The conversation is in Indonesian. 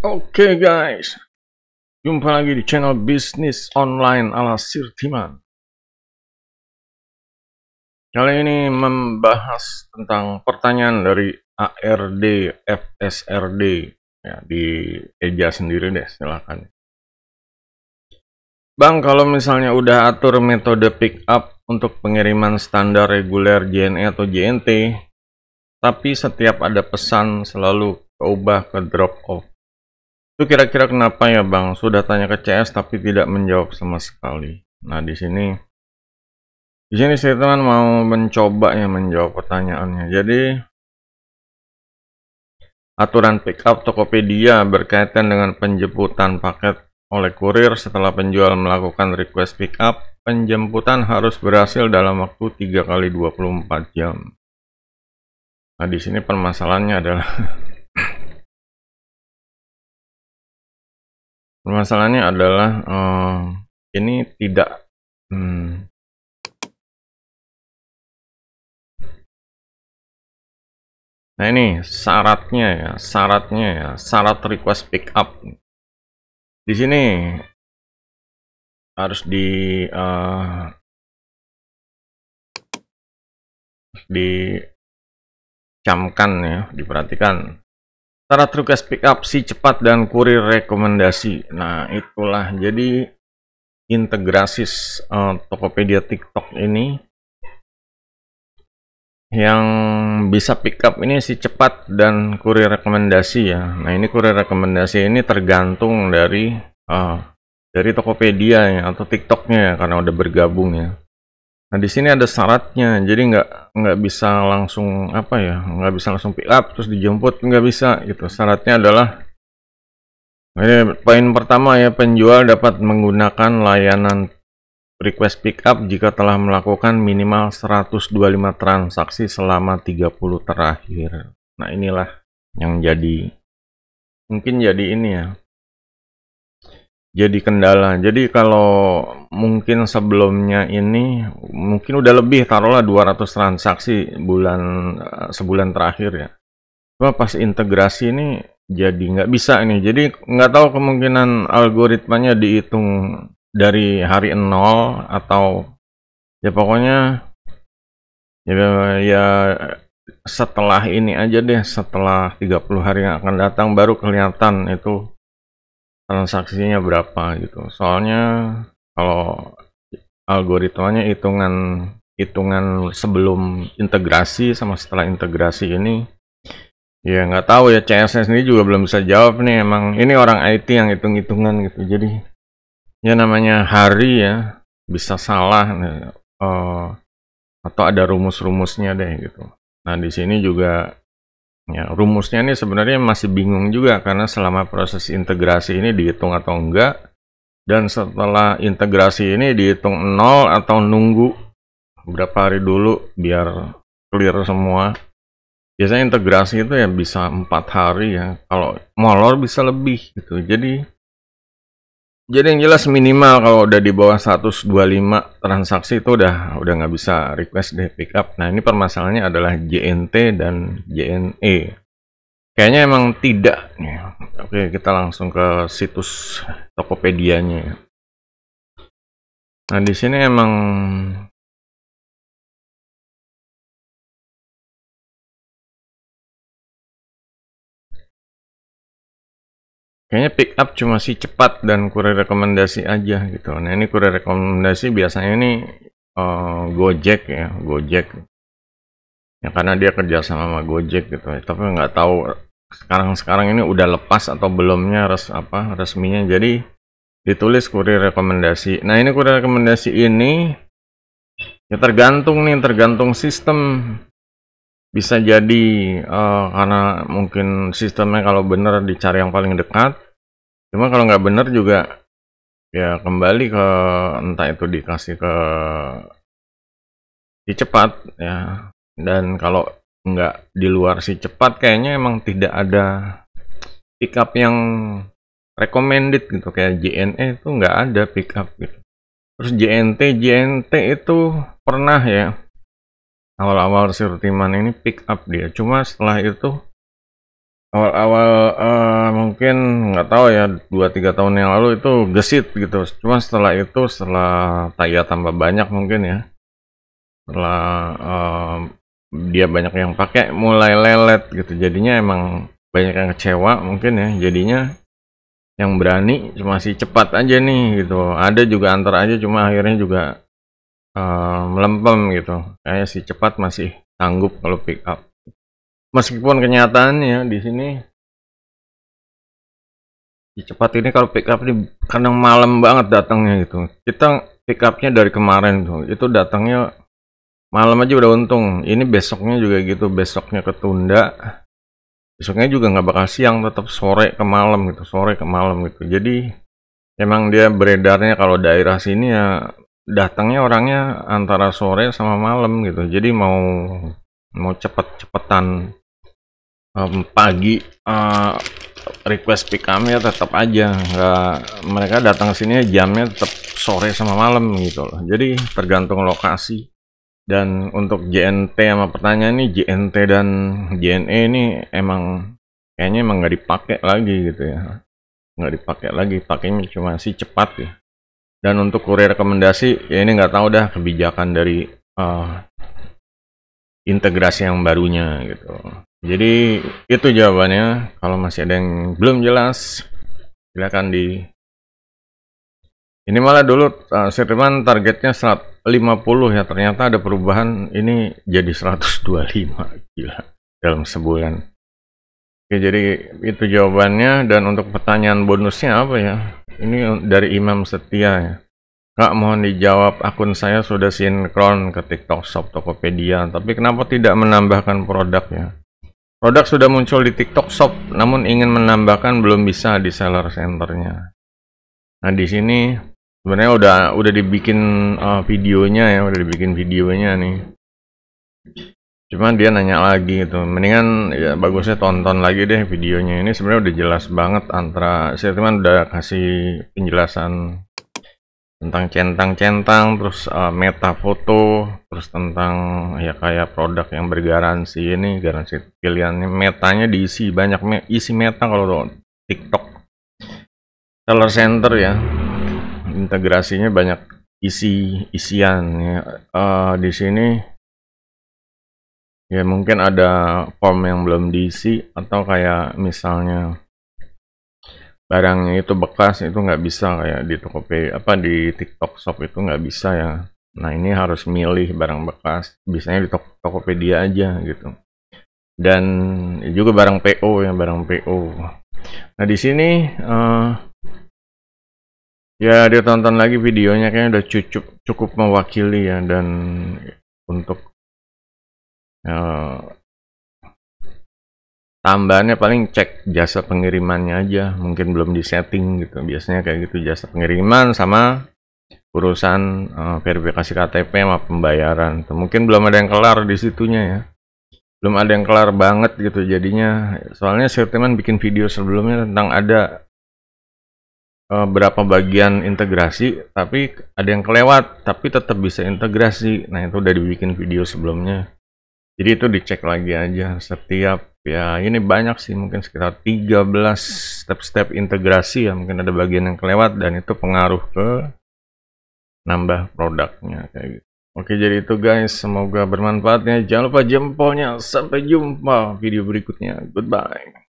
Oke guys, jumpa lagi di channel bisnis online ala Sirtiman. Kali ini membahas tentang pertanyaan dari ARD FSRD. Ya, di Eja sendiri deh, silakan. Bang, kalau misalnya udah atur metode pick up untuk pengiriman standar reguler JNE atau JNT, tapi setiap ada pesan selalu keubah ke drop off. Itu kira-kira kenapa ya Bang? Sudah tanya ke CS tapi tidak menjawab sama sekali. Nah, di sini saya teman mau mencoba ya menjawab pertanyaannya. Jadi aturan pickup Tokopedia berkaitan dengan penjemputan paket oleh kurir setelah penjual melakukan request pickup, penjemputan harus berhasil dalam waktu 3 kali 24 jam. Nah, di sini permasalahannya adalah ini tidak Nah, ini syarat syarat request pickup. Di sini harus dicamkan ya, diperhatikan. Syarat request pickup si cepat dan kurir rekomendasi. Nah, itulah jadi integrasi Tokopedia TikTok ini yang bisa pickup ini si cepat dan kurir rekomendasi ya. Nah, ini kurir rekomendasi ini tergantung dari Tokopedia ya atau TikToknya ya, karena udah bergabung ya. Nah, di sini ada syaratnya, jadi nggak bisa langsung nggak bisa langsung pick up terus dijemput, nggak bisa gitu. Syaratnya adalah poin pertama ya, penjual dapat menggunakan layanan request pickup jika telah melakukan minimal 125 transaksi selama 30 terakhir. Nah, inilah yang mungkin jadi ini ya, jadi kendala. Jadi kalau mungkin sebelumnya ini mungkin udah lebih, taruhlah 200 transaksi sebulan terakhir ya. Cuma pas integrasi ini jadi nggak bisa ini. Jadi nggak tahu, kemungkinan algoritmanya dihitung dari hari 0 atau ya pokoknya ya setelah ini aja deh, setelah 30 hari yang akan datang baru kelihatan itu transaksinya berapa gitu. Soalnya kalau algoritmanya hitungan sebelum integrasi sama setelah integrasi ini ya nggak tahu ya, CS sendiri juga belum bisa jawab nih. Emang ini orang IT yang hitung-hitungan gitu. Jadi ya namanya hari ya, bisa salah atau ada rumus-rumusnya deh gitu. Nah, di sini juga ya rumusnya ini sebenarnya masih bingung juga, karena selama proses integrasi ini dihitung atau enggak, dan setelah integrasi ini dihitung 0 atau nunggu beberapa hari dulu biar clear semua. Biasanya integrasi itu ya bisa 4 hari ya, kalau molor bisa lebih gitu. Jadi yang jelas minimal kalau udah di bawah 125 transaksi itu udah nggak bisa request deh pickup. Nah, ini permasalahannya adalah JNT dan JNE. Kayaknya emang tidak nih. Oke, kita langsung ke situs Tokopedia-nya. Nah, di sini emang kayaknya pick up cuma si cepat dan kurir rekomendasi aja gitu. Nah, ini kurir rekomendasi biasanya ini Gojek ya, Gojek. Ya karena dia kerja sama Gojek gitu. Tapi nggak tahu sekarang ini udah lepas atau belumnya resminya. Jadi ditulis kurir rekomendasi. Nah, ini kurir rekomendasi ini ya tergantung sistem. Bisa jadi karena mungkin sistemnya kalau bener dicari yang paling dekat. Cuma kalau nggak bener juga ya kembali ke entah itu dikasih ke si cepat ya. Dan kalau nggak di luar si cepat, kayaknya emang tidak ada pickup yang recommended gitu. Kayak JNE itu nggak ada pickup gitu. Terus JNT itu pernah ya, awal-awal Sirtiman ini pick up dia. Cuma setelah itu awal-awal mungkin nggak tahu ya 2-3 tahun yang lalu itu gesit gitu. Cuma setelah itu, setelah Taya tambah banyak mungkin ya, setelah dia banyak yang pakai mulai lelet gitu. Jadinya emang banyak yang kecewa mungkin ya. Jadinya yang berani cuma si cepat aja nih gitu. Ada juga antar aja, cuma akhirnya juga melempem gitu. Kayak si cepat masih sanggup kalau pick up. Meskipun kenyataannya di sini si cepat ini kalau pick up ini kadang malam banget datangnya gitu. Kita pick upnya dari kemarin tuh, itu datangnya malam aja udah untung. Ini besoknya juga gitu, besoknya ketunda. Besoknya juga nggak bakal siang, tetap sore ke malam gitu, sore ke malam gitu. Jadi emang dia beredarnya kalau daerah sini ya datangnya orangnya antara sore sama malam gitu. Jadi mau cepet-cepetan pagi request pick up-nya tetap aja nggak, mereka datang sini jamnya tetap sore sama malam gitu loh. Jadi tergantung lokasi. Dan untuk JNT sama pertanyaan ini, JNT dan JNE ini kayaknya emang nggak dipakai lagi gitu ya, nggak dipakai lagi, pakainya cuma si cepat ya. Dan untuk kurir rekomendasi ya ini nggak tahu dah kebijakan dari integrasi yang barunya gitu. Jadi itu jawabannya. Kalau masih ada yang belum jelas, silakan di ini. Malah dulu Sirman targetnya 150 ya, ternyata ada perubahan ini jadi 125, gila, dalam sebulan. Oke, jadi itu jawabannya. Dan untuk pertanyaan bonusnya apa ya? Ini dari Imam Setia ya. Kak, mohon dijawab, akun saya sudah sinkron ke TikTok Shop Tokopedia, tapi kenapa tidak menambahkan produk ya? Produk sudah muncul di TikTok Shop, namun ingin menambahkan belum bisa di seller centernya. Nah, di sini sebenarnya udah dibikin videonya ya, udah dibikin videonya nih. Cuman dia nanya lagi gitu, mendingan ya bagusnya tonton lagi deh videonya. Ini sebenarnya udah jelas banget, antara saya teman udah kasih penjelasan tentang centang-centang, terus meta foto, terus tentang ya kayak produk yang bergaransi ini, garansi pilihannya, metanya diisi banyak, isi meta kalau TikTok seller center ya, integrasinya banyak isian ya. Di sini ya mungkin ada form yang belum diisi, atau kayak misalnya barangnya itu bekas, itu nggak bisa kayak di Tokopedia, di TikTok Shop itu nggak bisa ya. Nah, ini harus milih barang bekas, biasanya di Tokopedia aja gitu. Dan juga barang PO ya, barang PO. Nah, di sini ya dia tonton lagi videonya, kayaknya udah cukup mewakili ya. Dan untuk tambahannya paling cek jasa pengirimannya aja, mungkin belum disetting gitu. Biasanya kayak gitu, jasa pengiriman sama urusan verifikasi KTP sama pembayaran. Mungkin belum ada yang kelar di situnya ya, belum ada yang kelar banget gitu jadinya. Soalnya saya teman bikin video sebelumnya tentang ada berapa bagian integrasi, tapi ada yang kelewat tapi tetap bisa integrasi. Nah, itu udah dibikin video sebelumnya, jadi itu dicek lagi aja setiap. Ya ini banyak sih, mungkin sekitar 13 step-step integrasi ya, mungkin ada bagian yang kelewat dan itu pengaruh ke nambah produknya kayak gitu. Oke, jadi itu guys, semoga bermanfaat ya. Jangan lupa jempolnya. Sampai jumpa video berikutnya. Goodbye.